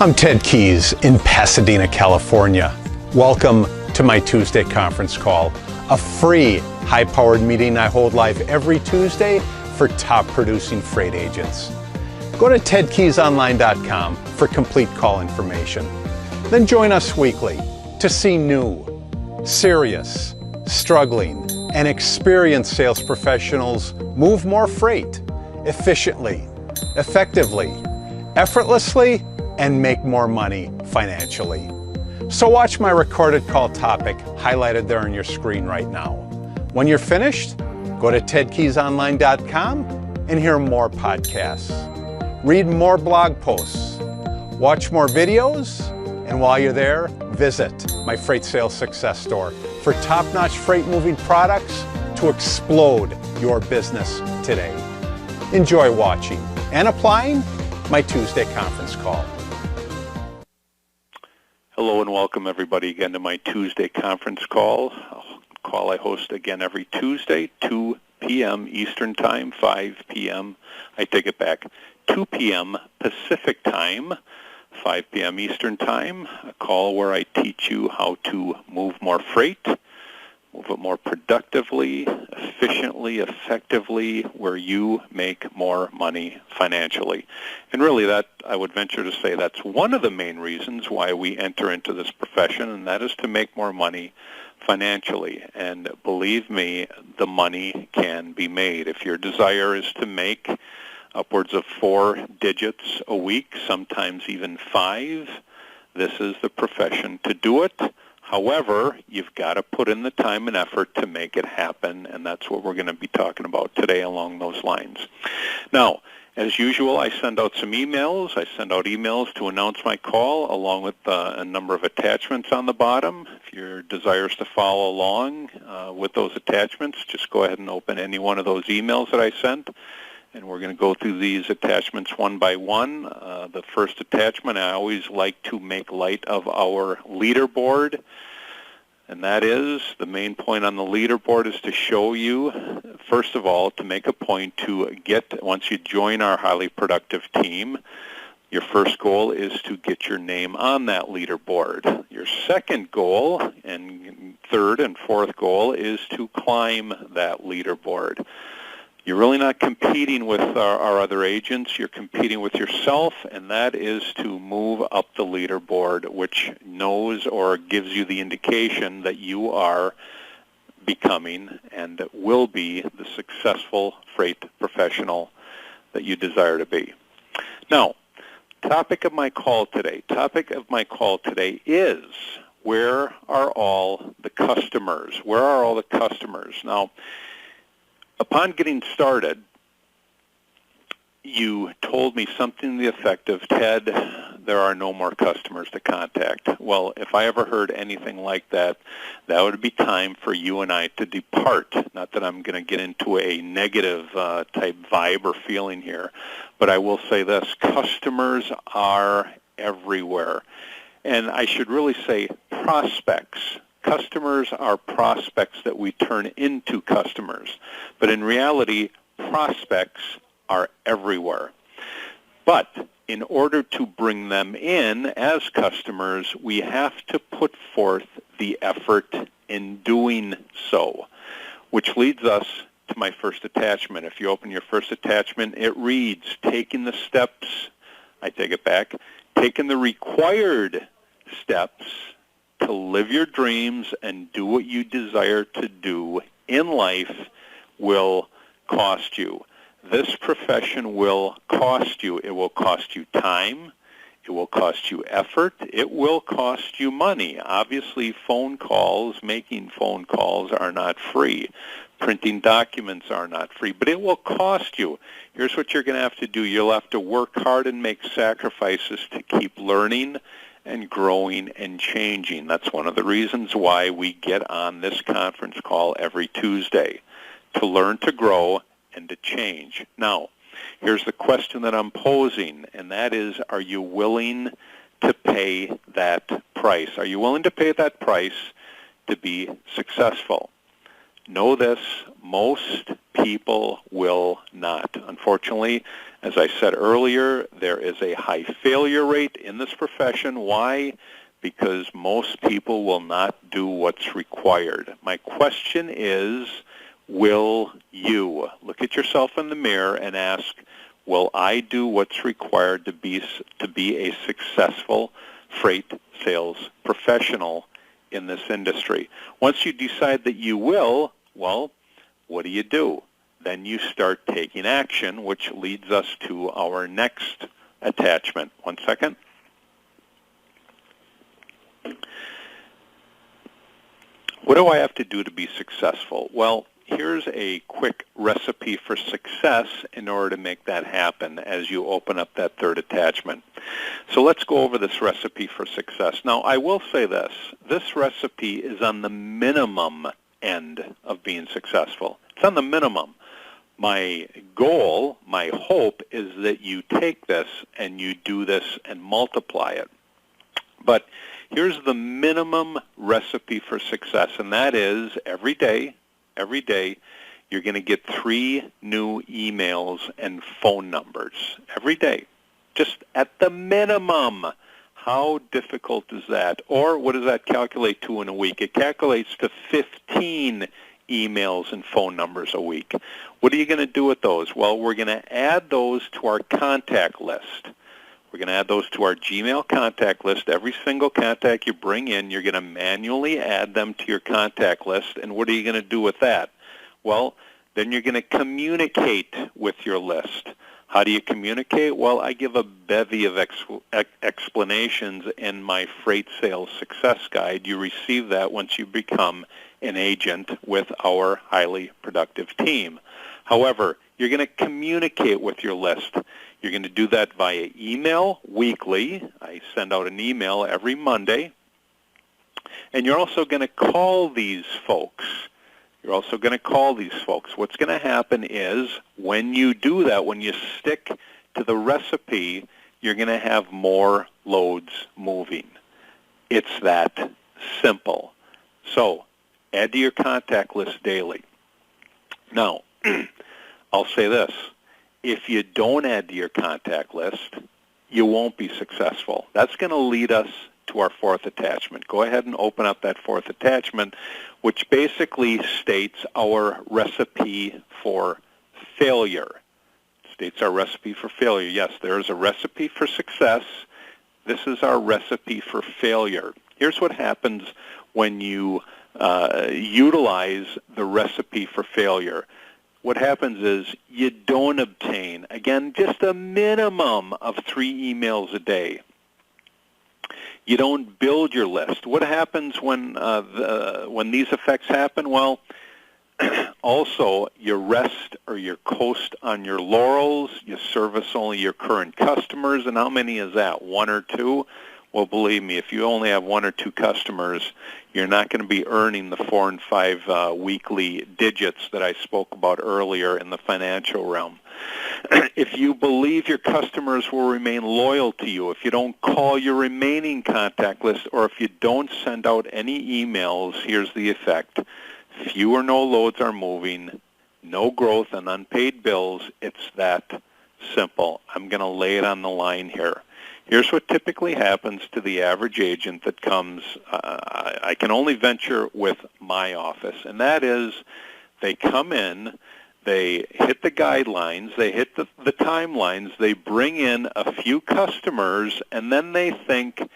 I'm Ted Keys in Pasadena, California. Welcome to my Tuesday conference call, a free high-powered meeting I hold live every Tuesday for top producing freight agents. Go to tedkeysonline.com for complete call information. Then join us weekly to see new, serious, struggling, and experienced sales professionals move more freight efficiently, effectively, effortlessly, and make more money financially. So watch my recorded call topic highlighted there on your screen right now. When you're finished, go to tedkeysonline.com and hear more podcasts. Read more blog posts, watch more videos, and while you're there, visit my Freight Sales Success Store for top-notch freight moving products to explode your business today. Enjoy watching and applying my Tuesday conference call. Hello and welcome everybody again to my Tuesday conference call. I host again every Tuesday, 2 p.m. Eastern Time, 5 p.m. I take it back, 2 p.m. Pacific Time, 5 p.m. Eastern Time, a call where I teach you how to move more freight, move it more productively, efficiently, effectively, where you make more money financially. And really that, I would venture to say, that's one of the main reasons why we enter into this profession, and that is to make more money financially. And believe me, the money can be made. If your desire is to make upwards of 4 digits a week, sometimes even 5, this is the profession to do it. However, you've got to put in the time and effort to make it happen, and that's what we're going to be talking about today along those lines. Now, as usual, I send out some emails. I send out emails to announce my call along with a number of attachments on the bottom. If your desire is to follow along with those attachments, just go ahead and open any one of those emails that I sent. And we're going to go through these attachments one by one. The first attachment, I always like to make light of our leaderboard. And that is, the main point on the leaderboard is to show you, first of all, to make a point to get, once you join our highly productive team, your first goal is to get your name on that leaderboard. Your second goal, and third and fourth goal, is to climb that leaderboard. You're really not competing with our other agents. You're competing with yourself, and that is to move up the leaderboard, which knows or gives you the indication that you are becoming and will be the successful freight professional that you desire to be. Now, topic of my call today is, where are all the customers? Where are all the customers? Now, upon getting started, you told me something to the effect of, Ted, there are no more customers to contact. Well, if I ever heard anything like that, that would be time for you and I to depart. Not that I'm going to get into a negative type vibe or feeling here, but I will say this, customers are everywhere. And I should really say prospects. Customers are prospects that we turn into customers. But in reality, prospects are everywhere. But in order to bring them in as customers, we have to put forth the effort in doing so, which leads us to my first attachment. If you open your first attachment, it reads, taking the steps, I take it back, taking the required steps to live your dreams and do what you desire to do in life will cost you. This profession will cost you. It will cost you time. It will cost you effort. It will cost you money. Obviously, making phone calls are not free. Printing documents are not free, but it will cost you. Here's what you're going to have to do. You'll have to work hard and make sacrifices to keep learning and growing and changing. That's one of the reasons why we get on this conference call every Tuesday, to learn, to grow, and to change. Now, here's the question that I'm posing, and that is, are you willing to pay that price? Are you willing to pay that price to be successful? Know this, most people will not. Unfortunately, As I said earlier, there is a high failure rate in this profession. Why? Because most people will not do what's required. My question is, will you? Look at yourself in the mirror and ask, will I do what's required to be a successful freight sales professional in this industry? Once you decide that you will, well, what do? Then you start taking action, which leads us to our next attachment. One second. What do I have to do to be successful? Well, here's a quick recipe for success in order to make that happen as you open up that third attachment. So let's go over this recipe for success. Now, I will say this recipe is on the minimum end of being successful. It's on the minimum. My goal, my hope, is that you take this and you do this and multiply it. But here's the minimum recipe for success, and that is every day, you're going to get 3 new emails and phone numbers every day, just at the minimum. How difficult is that? Or what does that calculate to in a week? It calculates to 15 emails and phone numbers a week. What are you going to do with those? Well, we're going to add those to our contact list. We're going to add those to our Gmail contact list. Every single contact you bring in, you're going to manually add them to your contact list. And what are you going to do with that? Well, then you're going to communicate with your list. How do you communicate? Well, I give a bevy of explanations in my Freight Sales Success Guide. You receive that once you become an agent with our highly productive team. However, you're going to communicate with your list. You're going to do that via email weekly. I send out an email every Monday. And you're also going to call these folks. What's going to happen is when you do that, when you stick to the recipe, you're going to have more loads moving. It's that simple. So add to your contact list daily. Now, I'll say this. If you don't add to your contact list, you won't be successful. That's going to lead us to our fourth attachment. Go ahead and open up that fourth attachment, which basically states our recipe for failure. Yes, there is a recipe for success. This is our recipe for failure. Here's what happens when you utilize the recipe for failure. What happens is you don't obtain, again, just a minimum of 3 emails a day. You don't build your list. What happens when these effects happen? Well, also you rest or you coast on your laurels. You service only your current customers. And how many is that? 1 or 2? Well, believe me, if you only have 1 or 2 customers, you're not going to be earning the 4 and 5 weekly digits that I spoke about earlier in the financial realm. If you believe your customers will remain loyal to you, if you don't call your remaining contact list, or if you don't send out any emails, here's the effect. Few or no loads are moving, no growth and unpaid bills. It's that simple. I'm going to lay it on the line here. Here's what typically happens to the average agent that comes, I can only venture with my office, and that is they come in, they hit the guidelines, they hit the timelines, they bring in a few customers, and then they think,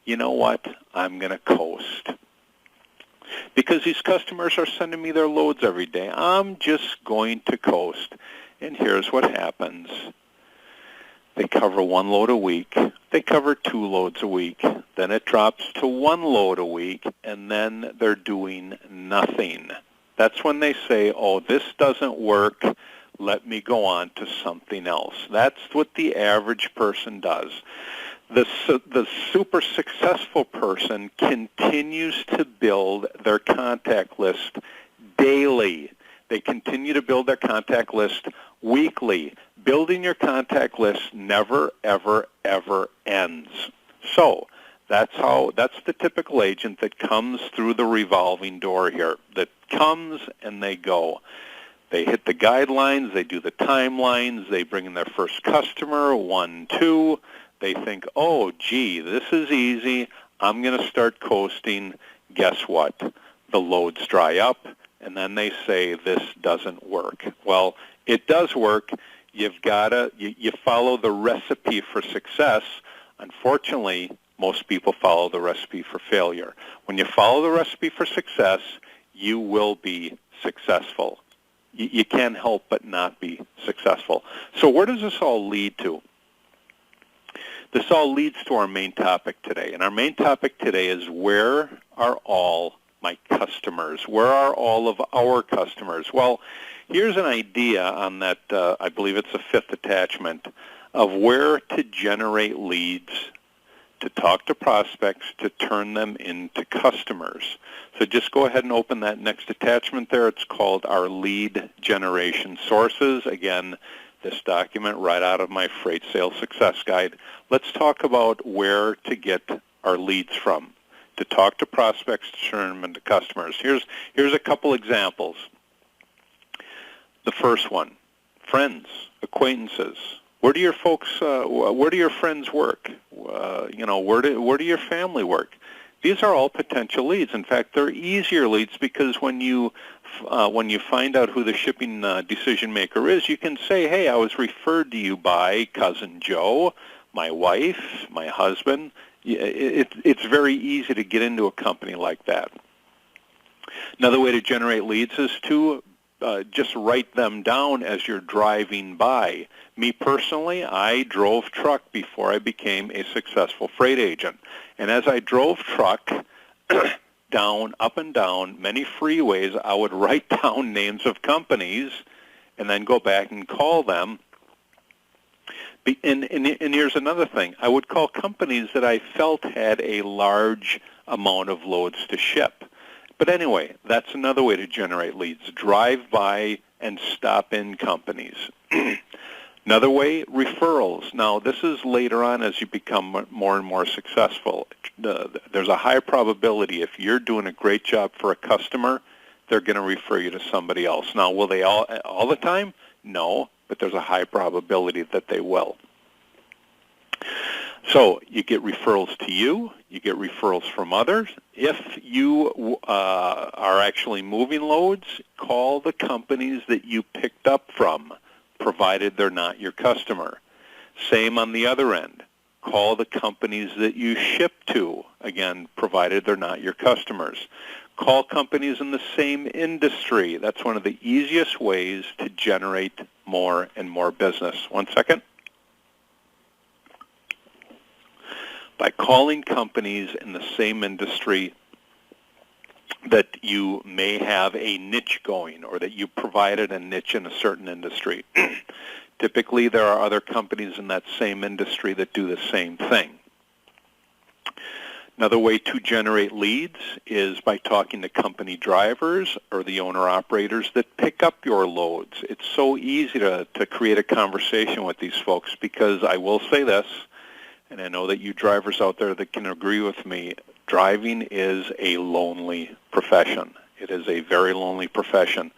you know what, I'm going to coast. Because these customers are sending me their loads every day, I'm just going to coast. And here's what happens. They cover 1 load a week. They cover 2 loads a week. Then it drops to 1 load a week, and then they're doing nothing. That's when they say, oh, this doesn't work. Let me go on to something else. That's what the average person does. The super successful person continues to build their contact list daily. They continue to build their contact list weekly. Building your contact list never, ever, ever ends. So that's the typical agent that comes through the revolving door here, that comes and they go. They hit the guidelines, they do the timelines, they bring in their first customer, 1, 2. They think, oh, gee, this is easy. I'm going to start coasting. Guess what? The loads dry up, and then they say this doesn't work. Well, it does work. You've got to, you follow the recipe for success. Unfortunately, most people follow the recipe for failure. When you follow the recipe for success, you will be successful. You can't help but not be successful. So where does this all lead to? This all leads to our main topic today. And our main topic today is, where are all my customers? Where are all of our customers? Well, here's an idea on that, I believe it's the 5th attachment, of where to generate leads, to talk to prospects, to turn them into customers. So just go ahead and open that next attachment there. It's called our lead generation sources. Again, this document right out of my Freight Sales Success Guide. Let's talk about where to get our leads from, to talk to prospects, to turn them into customers. Here's a couple examples. The first one, friends, acquaintances. Where do your folks, where do your friends work? Where do your family work? These are all potential leads. In fact, they're easier leads because when you find out who the shipping decision maker is, you can say, hey, I was referred to you by Cousin Joe, my wife, my husband. It's very easy to get into a company like that. Another way to generate leads is to just write them down as you're driving by. Me personally, I drove truck before I became a successful freight agent. And as I drove truck up and down many freeways, I would write down names of companies and then go back and call them. And here's another thing. I would call companies that I felt had a large amount of loads to ship. But anyway, that's another way to generate leads. Drive by and stop in companies. Another way, referrals. Now, this is later on as you become more and more successful. There's a high probability if you're doing a great job for a customer, they're going to refer you to somebody else. Now, will they all the time? No, but there's a high probability that they will. So you get referrals to you. You get referrals from others. If you are actually moving loads, call the companies that you picked up from, provided they're not your customer. Same on the other end. Call the companies that you ship to, again, provided they're not your customers. Call companies in the same industry. That's one of the easiest ways to generate more and more business. One second. By calling companies in the same industry that you may have a niche going, or that you provided a niche in a certain industry. Typically, there are other companies in that same industry that do the same thing. Another way to generate leads is by talking to company drivers or the owner-operators that pick up your loads. It's so easy to create a conversation with these folks, because I will say this, and I know that you drivers out there that can agree with me, driving is a lonely profession. It is a very lonely profession.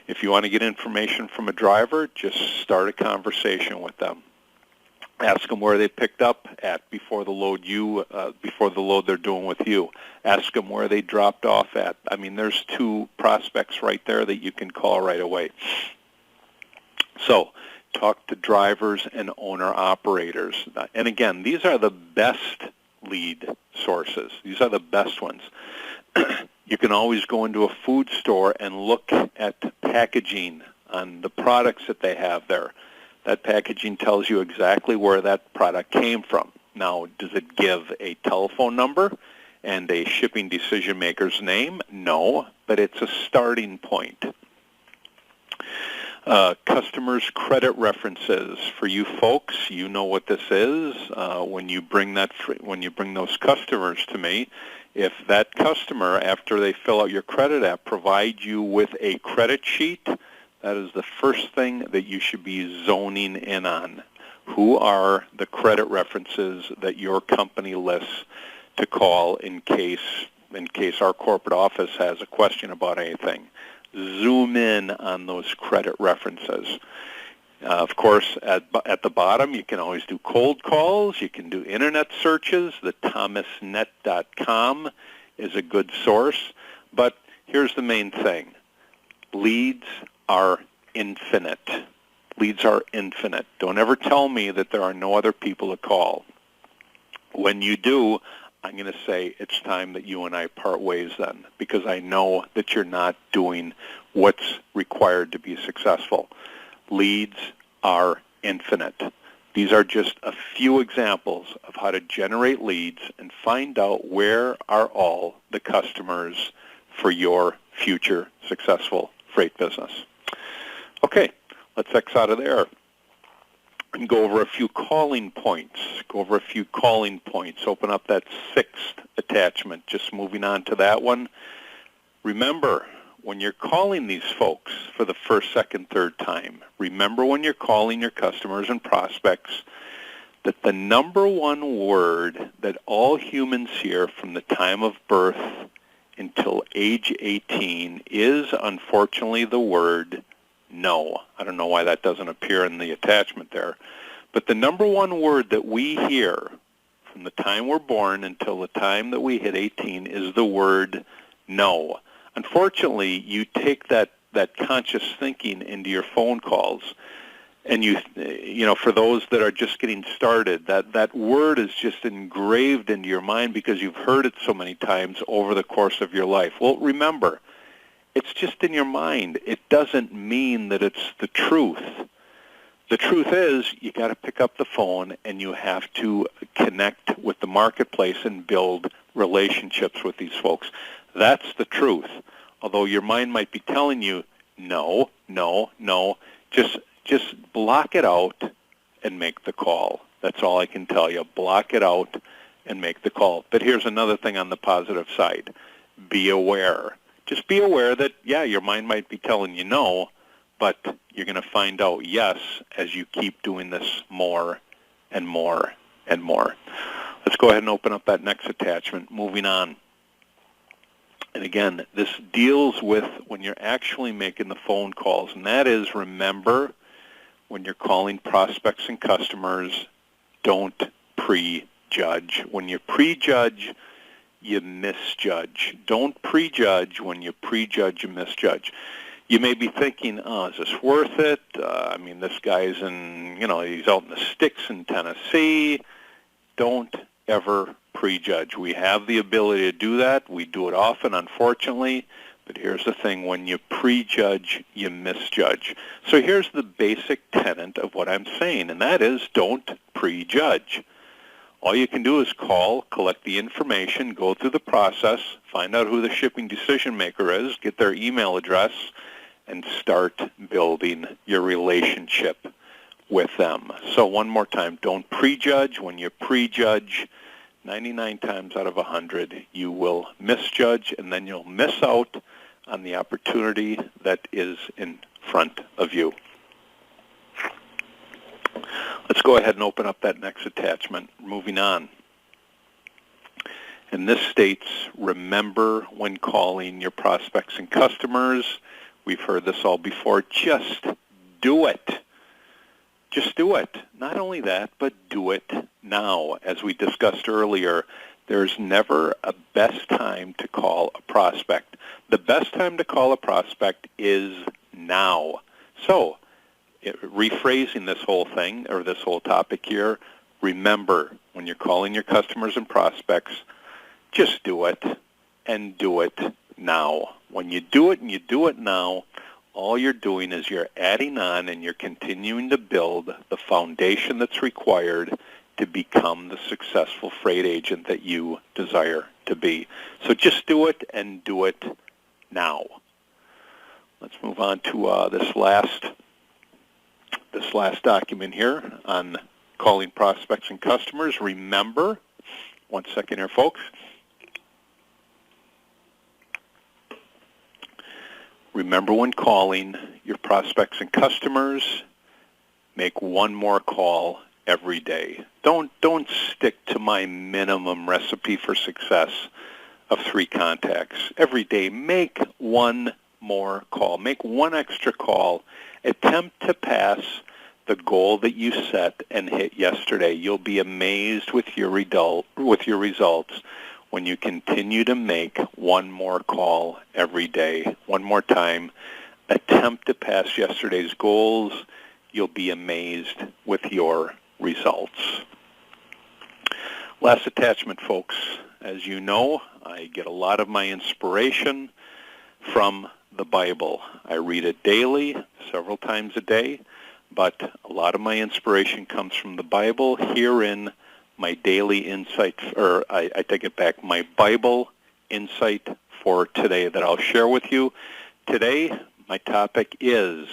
If you want to get information from a driver, just start a conversation with them. Ask them where they picked up at before the load they're doing with you. Ask them where they dropped off at. I mean, there's 2 prospects right there that you can call right away. So, talk to drivers and owner-operators. And again, these are the best lead sources. These are the best ones. You can always go into a food store and look at packaging on the products that they have there. That packaging tells you exactly where that product came from. Now, does it give a telephone number and a shipping decision maker's name? No, but it's a starting point. Customers' credit references. For you folks, you know what this is. When you bring those customers to me, if that customer, after they fill out your credit app, provides you with a credit sheet, that is the first thing that you should be zoning in on. Who are the credit references that your company lists to call in case our corporate office has a question about anything? zoom in on those credit references. Of course, at the bottom, you can always do cold calls. You can do internet searches. The thomasnet.com is a good source. But here's the main thing. Leads are infinite. Leads are infinite. Don't ever tell me that there are no other people to call. When you do, I'm going to say it's time that you and I part ways then, because I know that you're not doing what's required to be successful. Leads are infinite. These are just a few examples of how to generate leads and find out where are all the customers for your future successful freight business. Okay, let's X out of there and go over a few calling points. Open up that sixth attachment. Just moving on to that one. Remember, when you're calling these folks for the first, second, third time, remember when you're calling your customers and prospects that the number one word that all humans hear from the time of birth until age 18 is, unfortunately, the word no. I don't know why that doesn't appear in the attachment there. But the number one word that we hear from the time we're born until the time that we hit 18 is the word no. Unfortunately, you take that conscious thinking into your phone calls, and you know, for those that are just getting started, that word is just engraved into your mind because you've heard it so many times over the course of your life. Well, remember, it's just in your mind. It doesn't mean that it's the truth. The truth is you got to pick up the phone and you have to connect with the marketplace and build relationships with these folks. That's the truth. Although your mind might be telling you, no, just block it out and make the call. That's all I can tell you. Block it out and make the call. But here's another thing on the positive side. Be aware. Just be aware that, yeah, your mind might be telling you no, but you're going to find out yes as you keep doing this more and more and more. Let's go ahead and open up that next attachment. Moving on. And again, this deals with when you're actually making the phone calls, and that is, remember, when you're calling prospects and customers, don't prejudge. When you prejudge, you misjudge. Don't prejudge. When you prejudge, you misjudge. You may be thinking, oh, is this worth it? I mean, this guy's he's out in the sticks in Tennessee. Don't ever prejudge. We have the ability to do that. We do it often, unfortunately. But here's the thing. When you prejudge, you misjudge. So here's the basic tenet of what I'm saying, and that is don't prejudge. All you can do is call, collect the information, go through the process, find out who the shipping decision maker is, get their email address, and start building your relationship with them. So one more time, don't prejudge. When you prejudge, 99 times out of 100, you will misjudge, and then you'll miss out on the opportunity that is in front of you. Let's go ahead and open up that next attachment. Moving on. And this states, remember when calling your prospects and customers. We've heard this all before. Just do it. Just do it. Not only that, but do it now. As we discussed earlier, there's never a best time to call a prospect. The best time to call a prospect is now. So, rephrasing this whole thing, or this whole topic here, remember, when you're calling your customers and prospects, just do it, and do it now. When you do it and you do it now, all you're doing is you're adding on and you're continuing to build the foundation that's required to become the successful freight agent that you desire to be. So just do it and do it now. Let's move on to this last document here on calling prospects and customers. Remember, one second here, folks. Remember when calling your prospects and customers, make one more call every day. Don't stick to my minimum recipe for success of 3 contacts. Every day, make one more call. Make one extra call. Attempt to pass the goal that you set and hit yesterday. You'll be amazed with your results when you continue to make one more call every day. One more time, attempt to pass yesterday's goals. You'll be amazed with your results. Last attachment, folks. As you know, I get a lot of my inspiration from the Bible. I read it daily, several times a day, but a lot of my inspiration comes from the Bible. Herein, my daily insight, or I take it back, my Bible insight for today that I'll share with you. Today, my topic is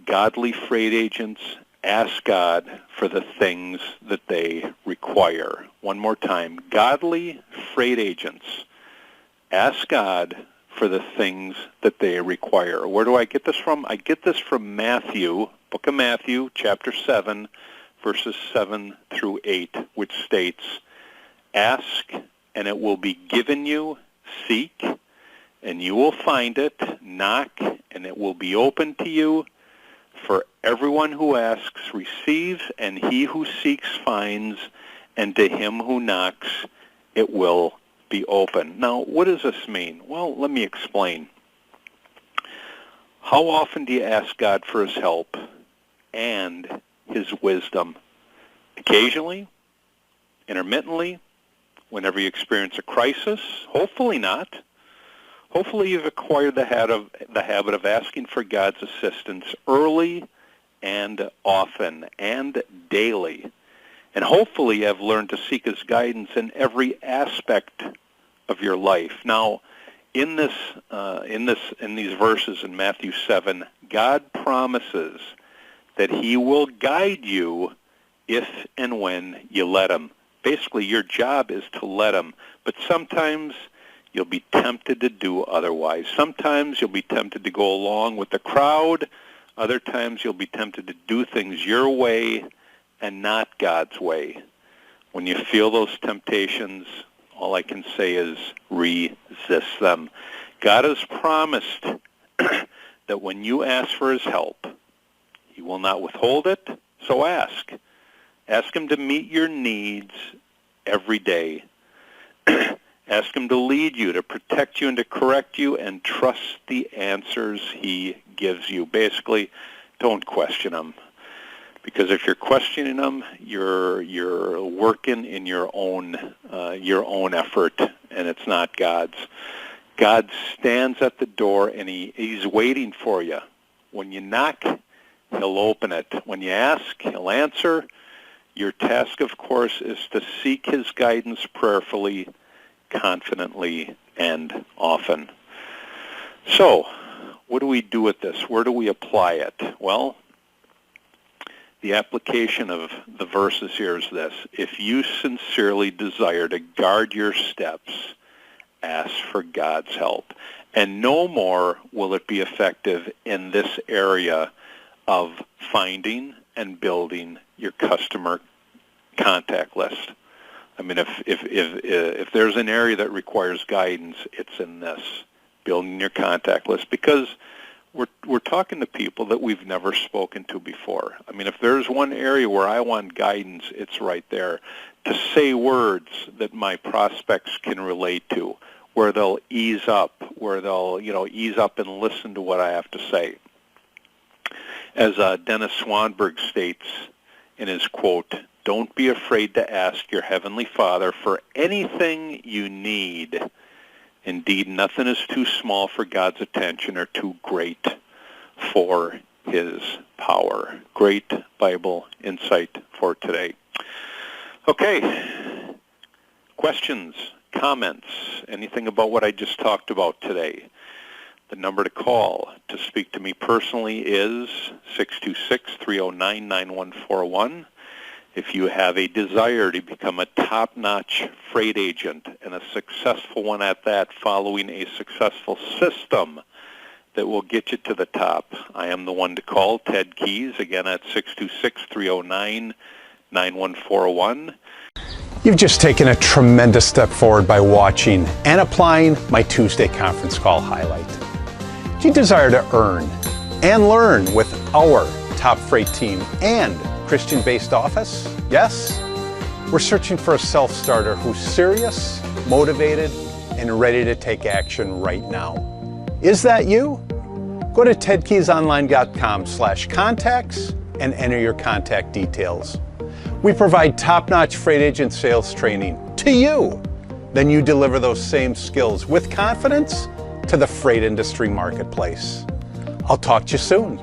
godly freight agents ask God for the things that they require. One more time, godly freight agents ask God for the things that they require. Where do I get this from? I get this from Matthew, book of Matthew, chapter 7, verses 7 through 8, which states, ask, and it will be given you. Seek, and you will find it. Knock, and it will be open to you. For everyone who asks receives, and he who seeks finds, and to him who knocks it will be open. Now, what does this mean? Well, let me explain. How often do you ask God for his help and his wisdom? Occasionally, intermittently, whenever you experience a crisis? Hopefully not. Hopefully you've acquired the habit of asking for God's assistance early and often and daily. And hopefully you have learned to seek his guidance in every aspect of your life. Now, in these verses in Matthew 7, God promises that he will guide you if and when you let him. Basically, your job is to let him. But sometimes you'll be tempted to do otherwise. Sometimes you'll be tempted to go along with the crowd. Other times you'll be tempted to do things your way and not God's way. When you feel those temptations, all I can say is resist them. God has promised that when you ask for his help, he will not withhold it, so ask. Ask him to meet your needs every day. Ask him to lead you, to protect you, and to correct you, and trust the answers he gives you. Basically, don't question him. Because if you're questioning him, you're working in your own effort, and it's not God's. God stands at the door, and he's waiting for you. When you knock, he'll open it. When you ask, he'll answer. Your task, of course, is to seek his guidance prayerfully, confidently, and often. So, what do we do with this? Where do we apply it? Well, the application of the verses here is this. If you sincerely desire to guard your steps, ask for God's help. And no more will it be effective in this area of finding and building your customer contact list. I mean, if there's an area that requires guidance, it's in this, building your contact list, because we're talking to people that we've never spoken to before. I mean, if there's one area where I want guidance, it's right there. To say words that my prospects can relate to, where they'll ease up, ease up and listen to what I have to say. As Dennis Swanberg states in his quote, "Don't be afraid to ask your Heavenly Father for anything you need. Indeed, nothing is too small for God's attention or too great for his power." Great Bible insight for today. Okay, questions, comments, anything about what I just talked about today? The number to call to speak to me personally is 626-309-9141. If you have a desire to become a top-notch freight agent, and a successful one at that, following a successful system that will get you to the top, I am the one to call, Ted Keys, again at 626-309-9141. You've just taken a tremendous step forward by watching and applying my Tuesday conference call highlight. Do you desire to earn and learn with our top freight team and Christian-based office? Yes? We're searching for a self-starter who's serious, motivated, and ready to take action right now. Is that you? Go to tedkeysonline.com/contacts and enter your contact details. We provide top-notch freight agent sales training to you. Then you deliver those same skills with confidence to the freight industry marketplace. I'll talk to you soon.